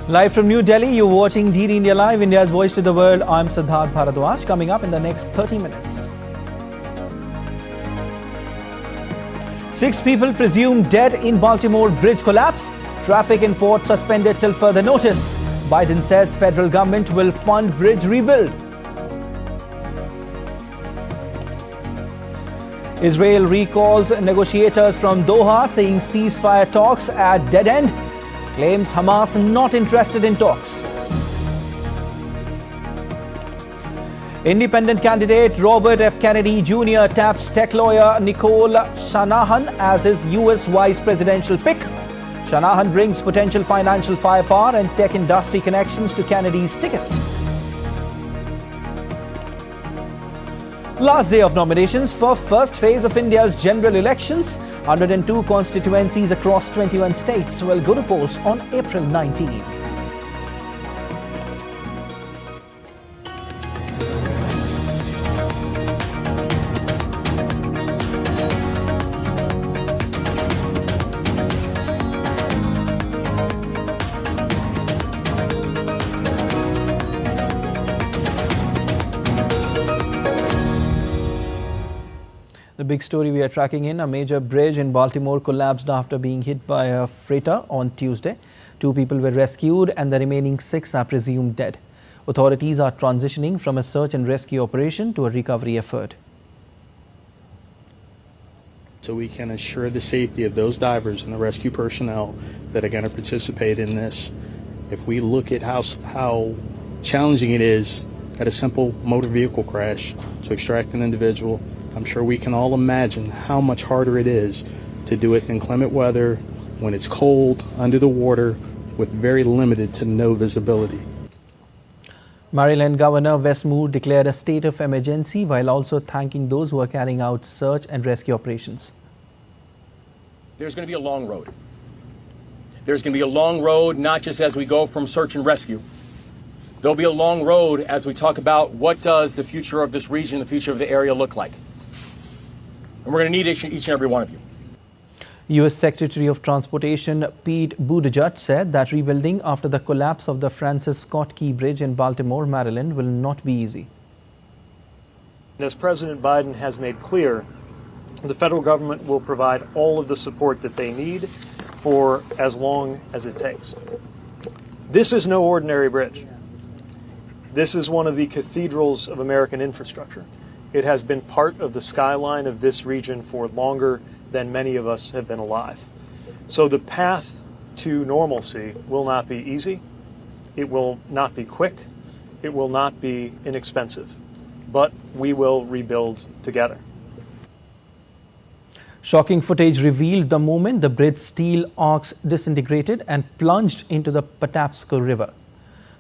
Live from New Delhi, you're watching DD India Live, India's voice to the world. I'm Siddharth Bharadwaj. Coming up in the next 30 minutes. 6 people presumed dead in Baltimore bridge collapse. Traffic in port suspended till further notice. Biden says federal government will fund bridge rebuild. Israel recalls negotiators from Doha, saying ceasefire talks at dead end. Claims Hamas not interested in talks. Independent candidate Robert F. Kennedy Jr. taps tech lawyer Nicole Shanahan as his US vice presidential pick. Shanahan brings potential financial firepower and tech industry connections to Kennedy's ticket. Last day of nominations for first phase of India's general elections. 102 constituencies across 21 states will go to polls on April 19. The big story we are tracking in: a major bridge in Baltimore collapsed after being hit by a freighter on Tuesday. 2 people were rescued and the remaining 6 are presumed dead. Authorities are transitioning from a search and rescue operation to a recovery effort. So we can assure the safety of those divers and the rescue personnel that are going to participate in this. If we look at how challenging it is at a simple motor vehicle crash to extract an individual, I'm sure we can all imagine how much harder it is to do it in inclement weather, when it's cold, under the water, with very limited to no visibility. Maryland Governor Wes Moore declared a state of emergency while also thanking those who are carrying out search and rescue operations. There's going to be a long road. There's going to be a long road, not just as we go from search and rescue. There'll be a long road as we talk about what does the future of this region, the future of the area look like. And we're going to need each and every one of you. U.S. Secretary of Transportation Pete Buttigieg said that rebuilding after the collapse of the Francis Scott Key Bridge in Baltimore, Maryland will not be easy. As President Biden has made clear, the federal government will provide all of the support that they need for as long as it takes. This is no ordinary bridge. This is one of the cathedrals of American infrastructure. It has been part of the skyline of this region for longer than many of us have been alive. So the path to normalcy will not be easy. It will not be quick. It will not be inexpensive. But we will rebuild together. Shocking footage revealed the moment the bridge's steel arcs disintegrated and plunged into the Patapsco River.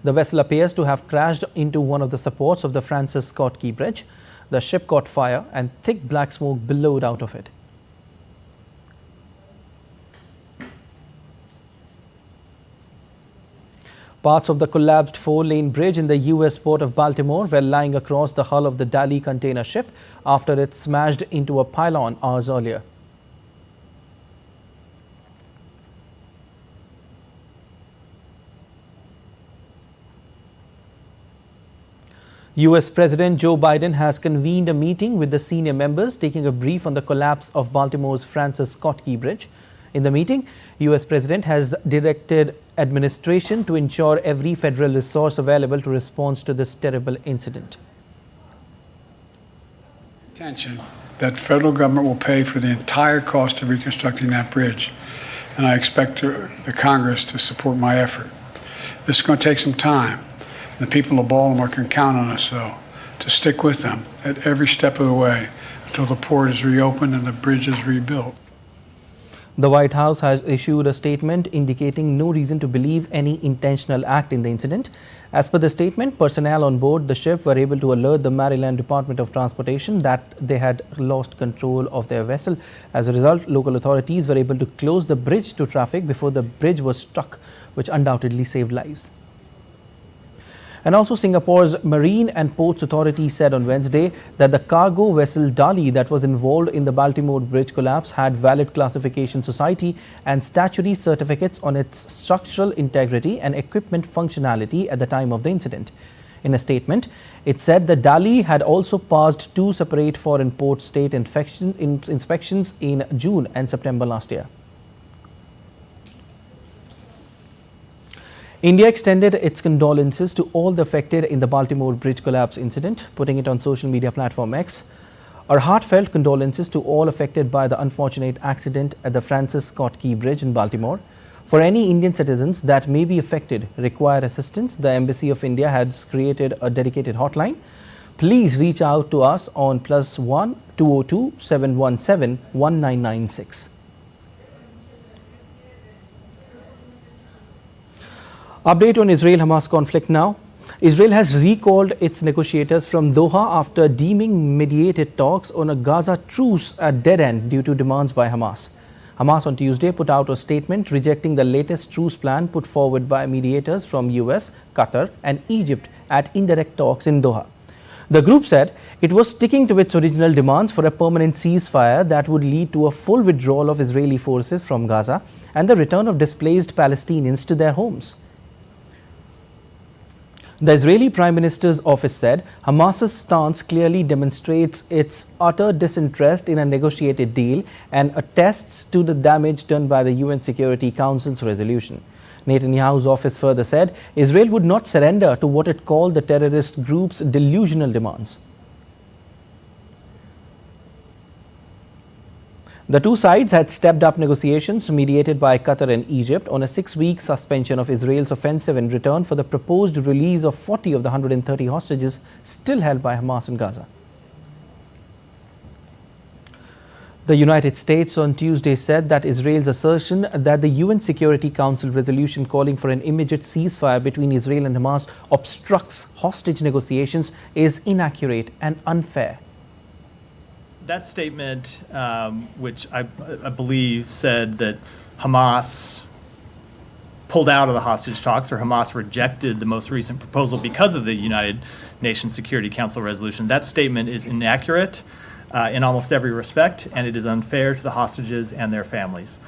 The vessel appears to have crashed into one of the supports of the Francis Scott Key Bridge. The ship caught fire and thick black smoke billowed out of it. Parts of the collapsed 4-lane bridge in the U.S. port of Baltimore were lying across the hull of the Dali container ship after it smashed into a pylon hours earlier. U.S. President Joe Biden has convened a meeting with the senior members, taking a brief on the collapse of Baltimore's Francis Scott Key Bridge. In the meeting, U.S. President has directed administration to ensure every federal resource available to respond to this terrible incident. Attention that federal government will pay for the entire cost of reconstructing that bridge, and I expect the Congress to support my effort. This is going to take some time. The people of Baltimore can count on us, though, to stick with them at every step of the way until the port is reopened and the bridge is rebuilt. The White House has issued a statement indicating no reason to believe any intentional act in the incident. As per the statement, personnel on board the ship were able to alert the Maryland Department of Transportation that they had lost control of their vessel. As a result, local authorities were able to close the bridge to traffic before the bridge was struck, which undoubtedly saved lives. And also Singapore's Marine and Ports Authority said on Wednesday that the cargo vessel Dali that was involved in the Baltimore bridge collapse had valid classification society and statutory certificates on its structural integrity and equipment functionality at the time of the incident. In a statement, it said that Dali had also passed 2 separate foreign port state inspections in June and September last year. India extended its condolences to all the affected in the Baltimore bridge collapse incident, putting it on social media platform X. Our heartfelt condolences to all affected by the unfortunate accident at the Francis Scott Key Bridge in Baltimore. For any Indian citizens that may be affected, require assistance, the Embassy of India has created a dedicated hotline. Please reach out to us on +1 202 717 1996. Update on Israel-Hamas conflict now. Israel has recalled its negotiators from Doha after deeming mediated talks on a Gaza truce a dead end due to demands by Hamas. Hamas on Tuesday put out a statement rejecting the latest truce plan put forward by mediators from US, Qatar and Egypt at indirect talks in Doha. The group said it was sticking to its original demands for a permanent ceasefire that would lead to a full withdrawal of Israeli forces from Gaza and the return of displaced Palestinians to their homes. The Israeli Prime Minister's office said Hamas's stance clearly demonstrates its utter disinterest in a negotiated deal and attests to the damage done by the UN Security Council's resolution. Netanyahu's office further said Israel would not surrender to what it called the terrorist group's delusional demands. The two sides had stepped up negotiations mediated by Qatar and Egypt on a 6-week suspension of Israel's offensive in return for the proposed release of 40 of the 130 hostages still held by Hamas in Gaza. The United States on Tuesday said that Israel's assertion that the UN Security Council resolution calling for an immediate ceasefire between Israel and Hamas obstructs hostage negotiations is inaccurate and unfair. That statement, which I believe said that Hamas pulled out of the hostage talks, or Hamas rejected the most recent proposal because of the United Nations Security Council resolution, that statement is inaccurate in almost every respect, and it is unfair to the hostages and their families.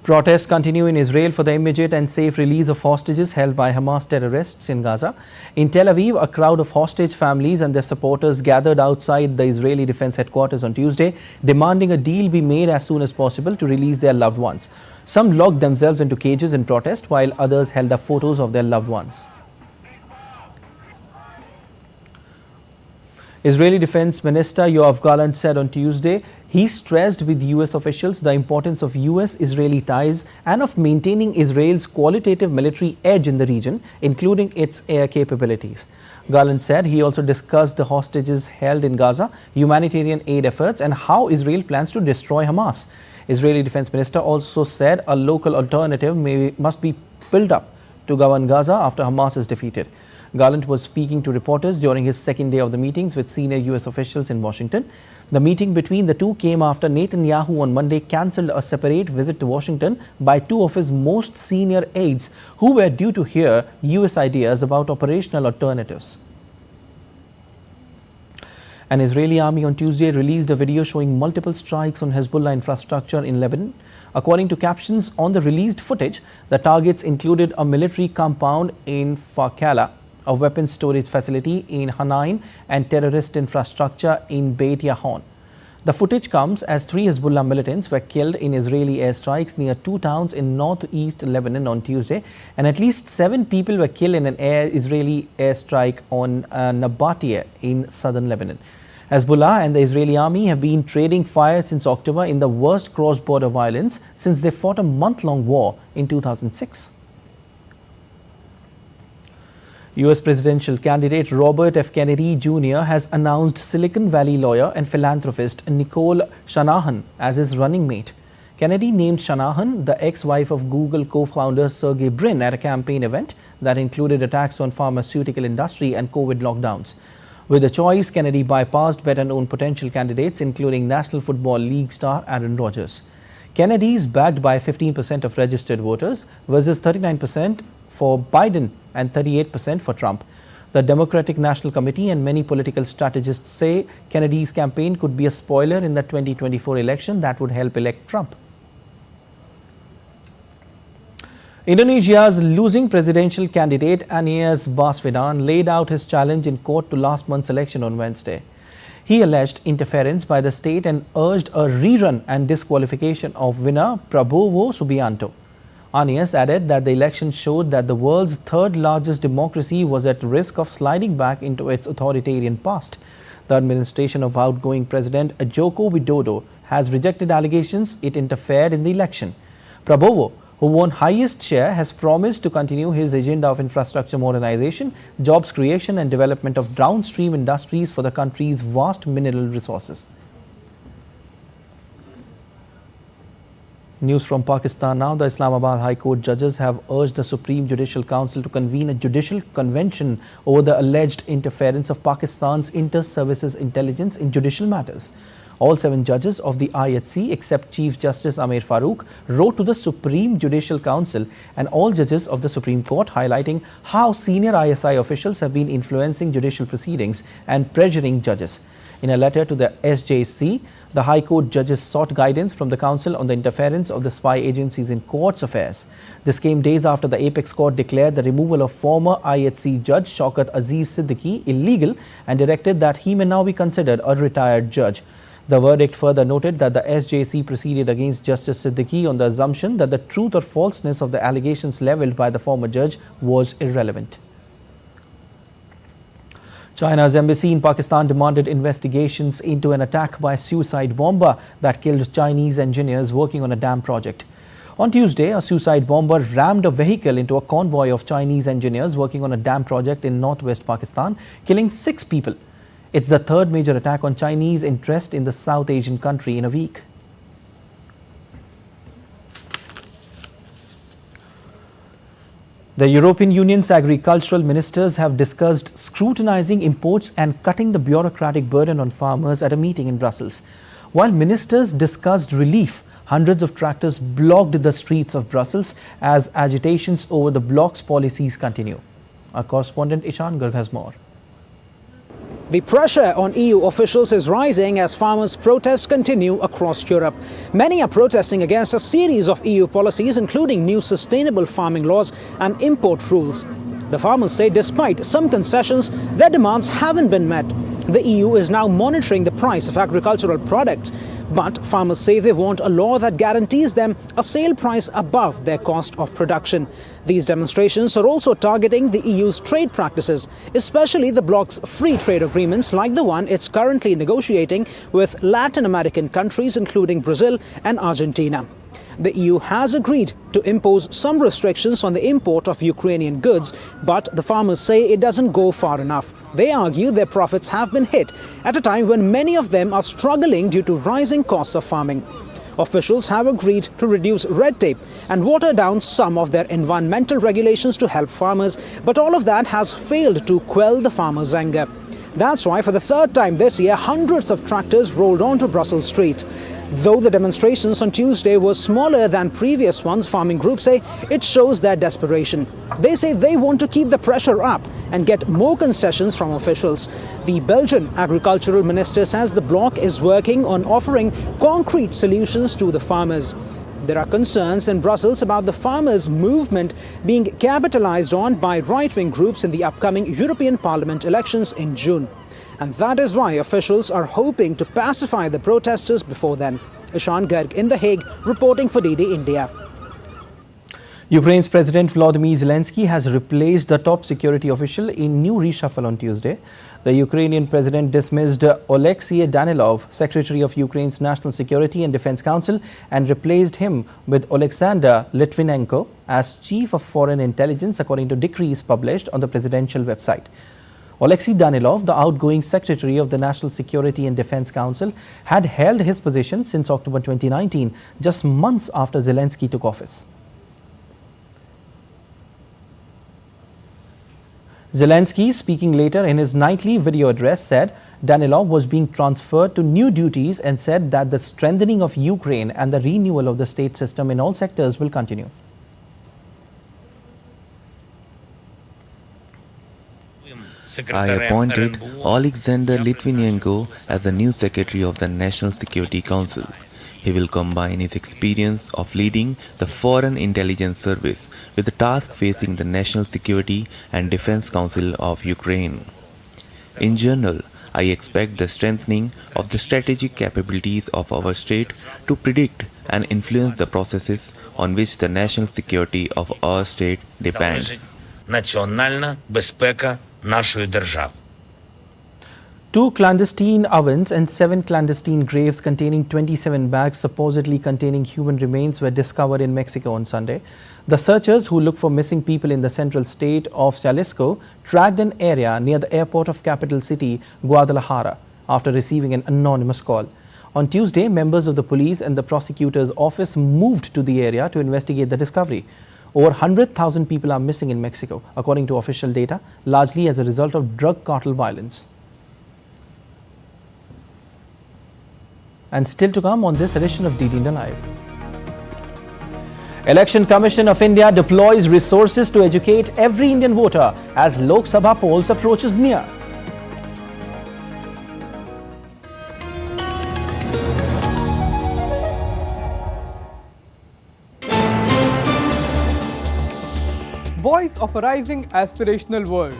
Protests continue in Israel for the immediate and safe release of hostages held by Hamas terrorists in Gaza. In Tel Aviv, a crowd of hostage families and their supporters gathered outside the Israeli Defense Headquarters on Tuesday, demanding a deal be made as soon as possible to release their loved ones. Some locked themselves into cages in protest, while others held up photos of their loved ones. Israeli Defense Minister Yoav Gallant said on Tuesday he stressed with US officials the importance of US-Israeli ties and of maintaining Israel's qualitative military edge in the region, including its air capabilities. Gallant said he also discussed the hostages held in Gaza, humanitarian aid efforts and how Israel plans to destroy Hamas. Israeli Defense Minister also said a local alternative must be built up to govern Gaza after Hamas is defeated. Gallant was speaking to reporters during his second day of the meetings with senior US officials in Washington. The meeting between the two came after Netanyahu on Monday cancelled a separate visit to Washington by 2 of his most senior aides who were due to hear US ideas about operational alternatives. An Israeli army on Tuesday released a video showing multiple strikes on Hezbollah infrastructure in Lebanon. According to captions on the released footage, the targets included a military compound in Fakala, a weapons storage facility in Hanain and terrorist infrastructure in Beit Yahon. The footage comes as 3 Hezbollah militants were killed in Israeli airstrikes near 2 towns in northeast Lebanon on Tuesday, and at least 7 people were killed in an Israeli airstrike on Nabatea in southern Lebanon. Hezbollah and the Israeli army have been trading fire since October in the worst cross-border violence since they fought a month-long war in 2006. US presidential candidate Robert F. Kennedy Jr. has announced Silicon Valley lawyer and philanthropist Nicole Shanahan as his running mate. Kennedy named Shanahan the ex-wife of Google co-founder Sergey Brin at a campaign event that included attacks on pharmaceutical industry and COVID lockdowns. With the choice, Kennedy bypassed better-known potential candidates including National Football League star Aaron Rodgers. Kennedy is backed by 15% of registered voters versus 39% for Biden and 38% for Trump. The Democratic National Committee and many political strategists say Kennedy's campaign could be a spoiler in the 2024 election that would help elect Trump. Indonesia's losing presidential candidate Anies Baswedan laid out his challenge in court to last month's election on Wednesday. He alleged interference by the state and urged a rerun and disqualification of winner Prabowo Subianto. Anies added that the election showed that the world's third largest democracy was at risk of sliding back into its authoritarian past. The administration of outgoing President Joko Widodo has rejected allegations it interfered in the election. Prabowo, who won highest share, has promised to continue his agenda of infrastructure modernization, jobs creation and development of downstream industries for the country's vast mineral resources. News from Pakistan now. The Islamabad High Court judges have urged the Supreme Judicial Council to convene a Judicial Convention over the alleged interference of Pakistan's inter-services intelligence in judicial matters. All 7 judges of the IHC, except Chief Justice Amir Farooq, wrote to the Supreme Judicial Council and all judges of the Supreme Court, highlighting how senior ISI officials have been influencing judicial proceedings and pressuring judges. In a letter to the SJC, the High Court judges sought guidance from the Council on the interference of the spy agencies in courts' affairs. This came days after the Apex Court declared the removal of former IHC Judge Shaukat Aziz Siddiqui illegal and directed that he may now be considered a retired judge. The verdict further noted that the SJC proceeded against Justice Siddiqui on the assumption that the truth or falseness of the allegations levelled by the former judge was irrelevant. China's embassy in Pakistan demanded investigations into an attack by a suicide bomber that killed Chinese engineers working on a dam project. On Tuesday, a suicide bomber rammed a vehicle into a convoy of Chinese engineers working on a dam project in northwest Pakistan, killing 6 people. It's the third major attack on Chinese interest in the South Asian country in a week. The European Union's agricultural ministers have discussed scrutinizing imports and cutting the bureaucratic burden on farmers at a meeting in Brussels. While ministers discussed relief, hundreds of tractors blocked the streets of Brussels as agitations over the bloc's policies continue. Our correspondent Ishan Garg has more. The pressure on EU officials is rising as farmers' protests continue across Europe. Many are protesting against a series of EU policies, including new sustainable farming laws and import rules. The farmers say despite some concessions, their demands haven't been met. The EU is now monitoring the price of agricultural products, but farmers say they want a law that guarantees them a sale price above their cost of production. These demonstrations are also targeting the EU's trade practices, especially the bloc's free trade agreements like the one it's currently negotiating with Latin American countries including Brazil and Argentina. The EU has agreed to impose some restrictions on the import of Ukrainian goods, but the farmers say it doesn't go far enough. They argue their profits have been hit at a time when many of them are struggling due to rising costs of farming. Officials have agreed to reduce red tape and water down some of their environmental regulations to help farmers, but all of that has failed to quell the farmers' anger. That's why for the third time this year, hundreds of tractors rolled onto Brussels streets. Though the demonstrations on Tuesday were smaller than previous ones, farming groups say it shows their desperation. They say they want to keep the pressure up and get more concessions from officials. The Belgian agricultural minister says the bloc is working on offering concrete solutions to the farmers. There are concerns in Brussels about the farmers' movement being capitalized on by right-wing groups in the upcoming European Parliament elections in June. And that is why officials are hoping to pacify the protesters before then. Ishan Garg in The Hague, reporting for DD India. Ukraine's President Volodymyr Zelensky has replaced the top security official in new reshuffle on Tuesday. The Ukrainian president dismissed Oleksiy Danilov, Secretary of Ukraine's National Security and Defense Council, and replaced him with Alexander Litvinenko as Chief of Foreign Intelligence, according to decrees published on the presidential website. Oleksiy Danilov, the outgoing Secretary of the National Security and Defense Council, had held his position since October 2019, just months after Zelensky took office. Zelensky, speaking later in his nightly video address, said Danilov was being transferred to new duties and said that the strengthening of Ukraine and the renewal of the state system in all sectors will continue. I appointed Alexander Litvinenko as the new Secretary of the National Security Council. He will combine his experience of leading the Foreign Intelligence Service with the task facing the National Security and Defense Council of Ukraine. In general, I expect the strengthening of the strategic capabilities of our state to predict and influence the processes on which the national security of our state depends. Національна безпека нашої держави. 2 clandestine ovens and 7 clandestine graves containing 27 bags supposedly containing human remains were discovered in Mexico on Sunday. The searchers, who look for missing people in the central state of Jalisco, tracked an area near the airport of capital city Guadalajara after receiving an anonymous call. On Tuesday, members of the police and the prosecutor's office moved to the area to investigate the discovery. Over 100,000 people are missing in Mexico, according to official data, largely as a result of drug cartel violence. And still to come on this edition of DD India Live. Election Commission of India deploys resources to educate every Indian voter as Lok Sabha polls approaches near. Voice of a rising aspirational world.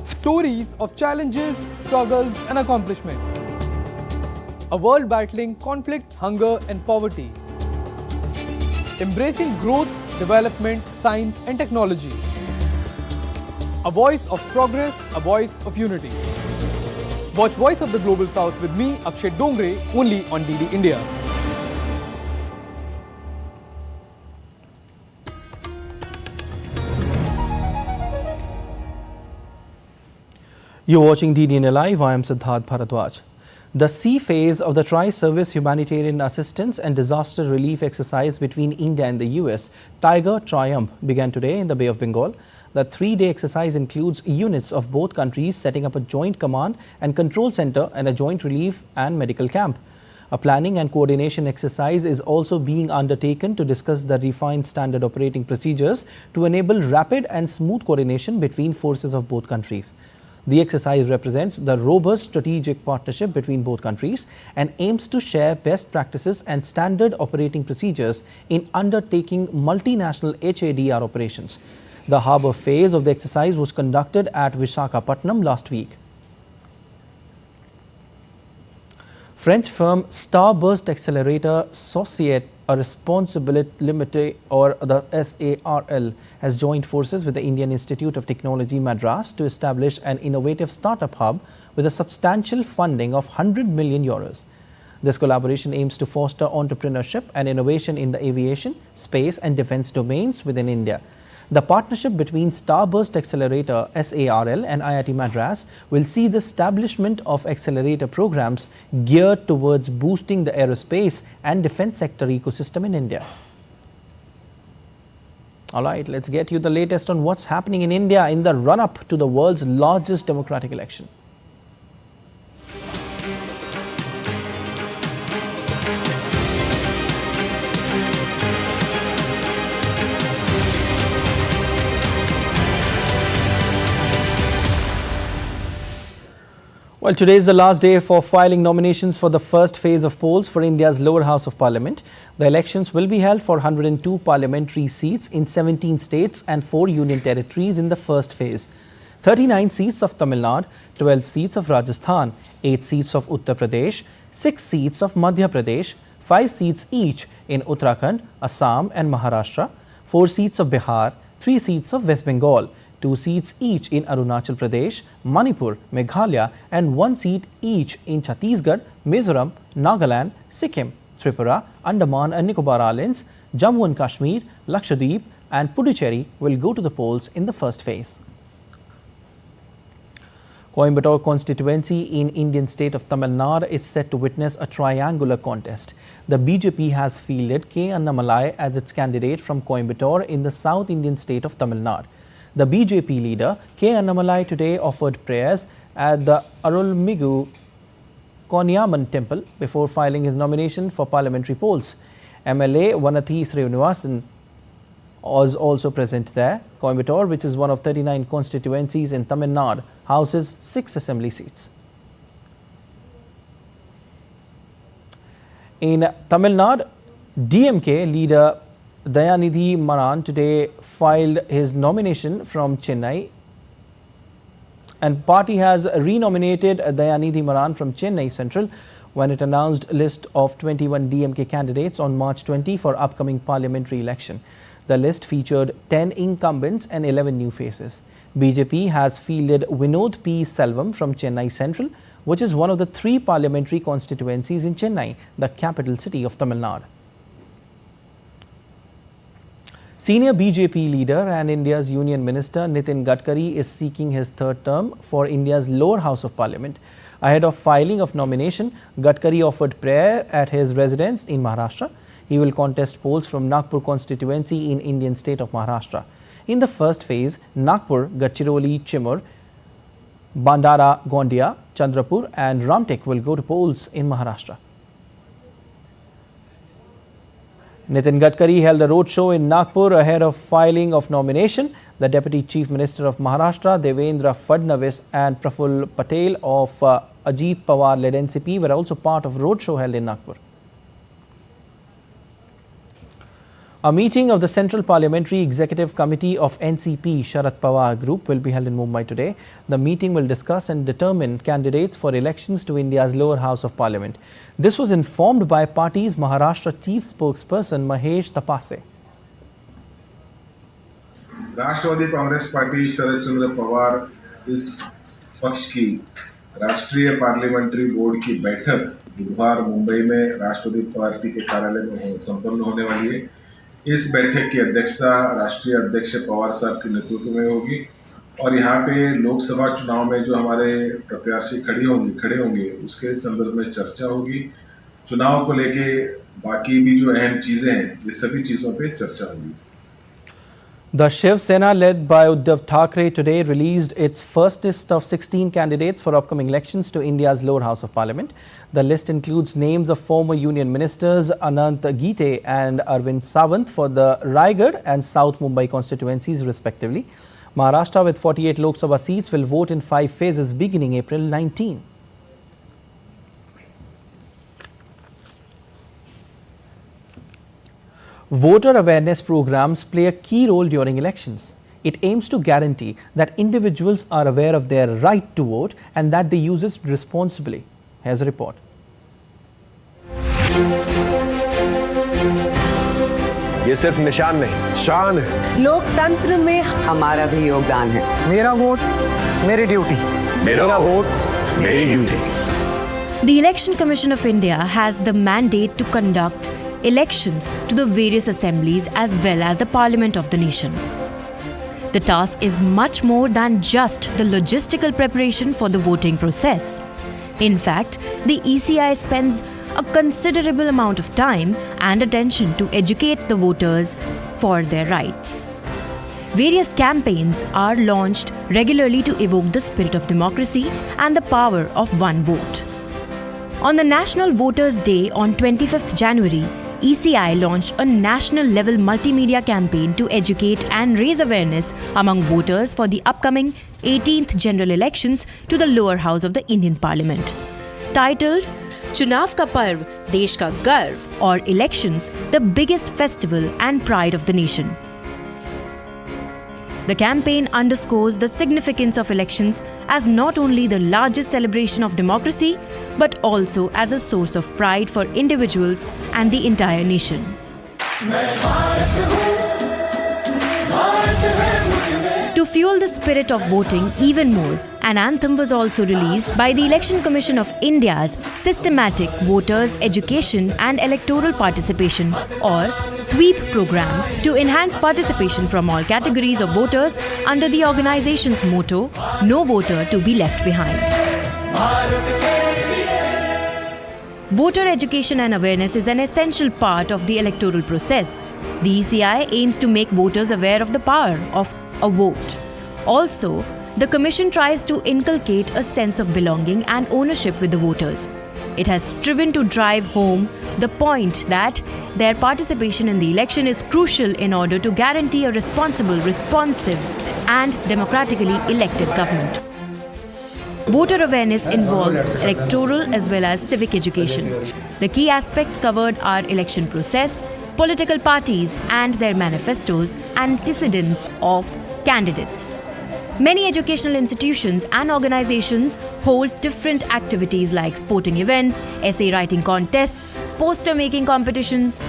Stories of challenges, struggles and accomplishment. A world battling conflict, hunger and poverty. Embracing growth, development, science and technology. A voice of progress, a voice of unity. Watch Voice of the Global South with me, Akshay Dongre, only on DD India. You're watching DD India Live. I am Siddharth Bharadwaj. The sea phase of the Tri-Service Humanitarian Assistance and Disaster Relief exercise between India and the US, Tiger Triumph, began today in the Bay of Bengal. The 3-day exercise includes units of both countries setting up a joint command and control center and a joint relief and medical camp. A planning and coordination exercise is also being undertaken to discuss the refined standard operating procedures to enable rapid and smooth coordination between forces of both countries. The exercise represents the robust strategic partnership between both countries and aims to share best practices and standard operating procedures in undertaking multinational HADR operations. The harbour phase of the exercise was conducted at Visakhapatnam last week. French firm Starburst Accelerator Societe a Responsibility Limited, or the SARL, has joined forces with the Indian Institute of Technology Madras to establish an innovative startup hub with a substantial funding of €100 million. This collaboration aims to foster entrepreneurship and innovation in the aviation, space and defence domains within India. The partnership between Starburst Accelerator SARL and IIT Madras will see the establishment of accelerator programs geared towards boosting the aerospace and defence sector ecosystem in India. Alright, let's get you the latest on what's happening in India in the run-up to the world's largest democratic election. Well, today is the last day for filing nominations for the first phase of polls for India's lower house of parliament. The elections will be held for 102 parliamentary seats in 17 states and 4 union territories in the first phase. 39 seats of Tamil Nadu, 12 seats of Rajasthan, 8 seats of Uttar Pradesh, 6 seats of Madhya Pradesh, 5 seats each in Uttarakhand, Assam and Maharashtra, 4 seats of Bihar, 3 seats of West Bengal, 2 seats each in Arunachal Pradesh, Manipur, Meghalaya and 1 seat each in Chhattisgarh, Mizoram, Nagaland, Sikkim, Tripura, Andaman and Nicobar Islands, Jammu and Kashmir, Lakshadweep and Puducherry will go to the polls in the first phase. Coimbatore constituency in Indian state of Tamil Nadu is set to witness a triangular contest. The BJP has fielded K. Annamalai as its candidate from Coimbatore in the South Indian state of Tamil Nadu. The BJP leader K. Annamalai today offered prayers at the Arulmigu Konyaman temple before filing his nomination for parliamentary polls. MLA Vanathi Srinivasan was also present there. Coimbatore, which is one of 39 constituencies in Tamil Nadu, houses 6 assembly seats. In Tamil Nadu, DMK leader Dayanidhi Maran today filed his nomination from Chennai, and party has renominated Dayanidhi Maran from Chennai Central when it announced a list of 21 DMK candidates on March 20 for upcoming parliamentary election. The list featured 10 incumbents and 11 new faces. BJP has fielded Vinod P. Selvam from Chennai Central, which is one of the 3 parliamentary constituencies in Chennai, the capital city of Tamil Nadu. Senior BJP leader and India's Union Minister Nitin Gadkari is seeking his 3rd term for India's lower house of parliament. Ahead of filing of nomination, Gadkari offered prayer at his residence in Maharashtra. He will contest polls from Nagpur constituency in Indian state of Maharashtra. In the first phase, Nagpur, Gadchiroli, Chimur, Bandara, Gondia, Chandrapur and Ramtek will go to polls in Maharashtra. Nitin Gadkari held a roadshow in Nagpur ahead of filing of nomination. The Deputy Chief Minister of Maharashtra, Devendra Fadnavis, and Praful Patel of Ajit Pawar-led NCP were also part of roadshow held in Nagpur. A meeting of the Central Parliamentary Executive Committee of NCP Sharad Pawar Group will be held in Mumbai today. The meeting will discuss and determine candidates for elections to India's lower house of parliament. This was informed by party's Maharashtra chief spokesperson Mahesh Tapase. Rashtravadi Congress party शरद चंद्र पवार इस पक्ष की राष्ट्रीय parliamentary board की बैठक बुधवार मुंबई में राष्ट्रवादी party के कार्यालय में संपन्न होने वाली है। इस बैठक की अध्यक्षता राष्ट्रीय अध्यक्ष पवार साहब के नेतृत्व में होगी और यहाँ पे लोकसभा चुनाव में जो हमारे प्रत्याशी खड़े होंगे उसके संदर्भ में चर्चा होगी। चुनाव को लेके बाकी भी जो अहम चीजें हैं ये सभी चीजों पे चर्चा होगी। The Shiv Sena led by Uddhav Thackeray today released its first list of 16 candidates for upcoming elections to India's lower house of parliament. The list includes names of former union ministers Anant Gite and Arvind Sawant for the Raigad and South Mumbai constituencies respectively. Maharashtra with 48 Lok Sabha seats will vote in 5 phases beginning April 19. Voter awareness programs play a key role during elections. It aims to guarantee that individuals are aware of their right to vote and that they use it responsibly. Here's a report. ये सिर्फ निशान नहीं, शान है। लोकतंत्र में हमारा भी योगदान है। मेरा वोट, मेरी ड्यूटी। मेरा वोट, मेरी duty. The Election Commission of India has the mandate to conduct elections to the various assemblies as well as the parliament of the nation. The task is much more than just the logistical preparation for the voting process. In fact, the ECI spends a considerable amount of time and attention to educate the voters for their rights. Various campaigns are launched regularly to evoke the spirit of democracy and the power of one vote. On the National Voters' Day on 25th January, ECI launched a national-level multimedia campaign to educate and raise awareness among voters for the upcoming 18th general elections to the lower house of the Indian Parliament. Titled Chunav Ka Parv, Desh Ka Garv, or Elections, the biggest festival and pride of the nation. The campaign underscores the significance of elections as not only the largest celebration of democracy, but also as a source of pride for individuals and the entire nation. To fuel the spirit of voting even more, an anthem was also released by the Election Commission of India's Systematic Voters Education and Electoral Participation or SWEEP program to enhance participation from all categories of voters under the organization's motto, No Voter to be Left Behind. Voter education and awareness is an essential part of the electoral process. The ECI aims to make voters aware of the power of a vote. Also, the Commission tries to inculcate a sense of belonging and ownership with the voters. it has striven to drive home the point that their participation in the election is crucial in order to guarantee a responsible, responsive, and democratically elected government. Voter awareness involves electoral as well as civic education. The key aspects covered are election process, political parties and their manifestos, antecedents of candidates. Many educational institutions and organizations hold different activities like sporting events, essay writing contests, poster making competitions,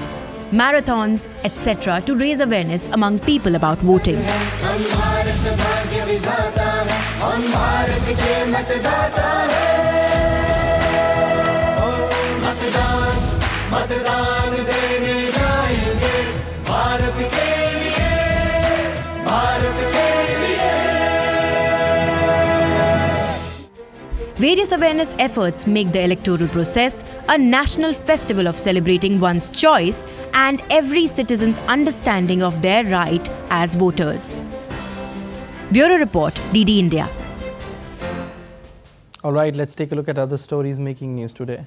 marathons, etc. to raise awareness among people about voting. Various awareness efforts make the electoral process a national festival of celebrating one's choice and every citizen's understanding of their right as voters. Bureau Report, DD India. All right, let's take a look at other stories making news today.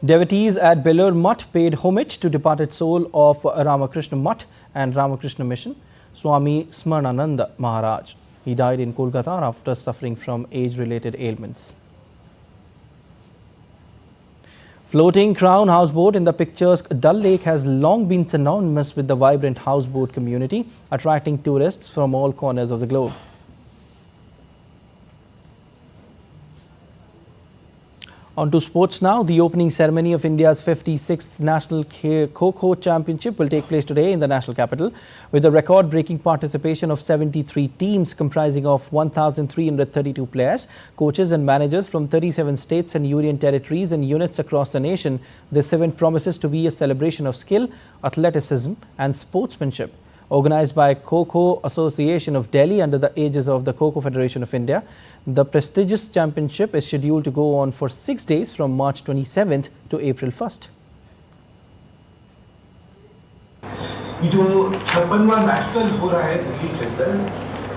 Devotees at Belur Mutt paid homage to departed soul of Ramakrishna Mutt and Ramakrishna Mission, Swami Smarnananda Maharaj. He died in Kolkata after suffering from age-related ailments. Floating crown houseboat in the picturesque Dal Lake has long been synonymous with the vibrant houseboat community, attracting tourists from all corners of the globe. On to sports now. The opening ceremony of India's 56th National Kho-Kho Championship will take place today in the national capital, with a record-breaking participation of 73 teams comprising of 1,332 players, coaches and managers from 37 states and union territories and units across the nation. This event promises to be a celebration of skill, athleticism and sportsmanship. Organized by Kho-Kho Association of Delhi under the aegis of the Kho-Kho Federation of India, the prestigious championship is scheduled to go on for 6 days from March 27th to April 1st. जो 56वां national हो रहा है दिल्ली के अंदर,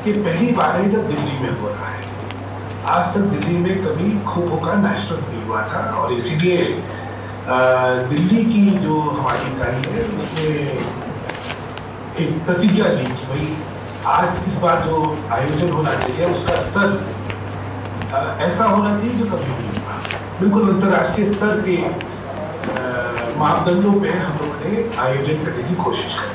ये पहली बार है जब दिल्ली में हो रहा है। आज तक दिल्ली में कभी खो-खो का नेशनल नहीं हुआ था और इसीलिए दिल्ली की जो हमारी इकाई है उसने एक प्रतिज्ञा दी कि भाई आज इस बार जो आयोजन होना चाहिए उसका स्तर ऐसा होना चाहिए जो कभी नहीं हुआ, बिल्कुल अंतर्राष्ट्रीय स्तर के मापदंडों पे हम लोगों ने आयोजन करने की कोशिश की।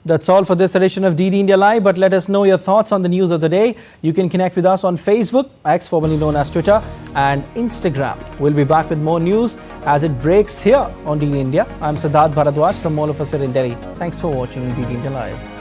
That's all for this edition of DD India Live, but let us know your thoughts on the news of the day. You can connect with us on Facebook, X formerly known as Twitter, and Instagram. We'll be back with more news as it breaks here on DD India. I'm Siddharth Bharadwaj from all of us here in Delhi. Thanks for watching DD India Live.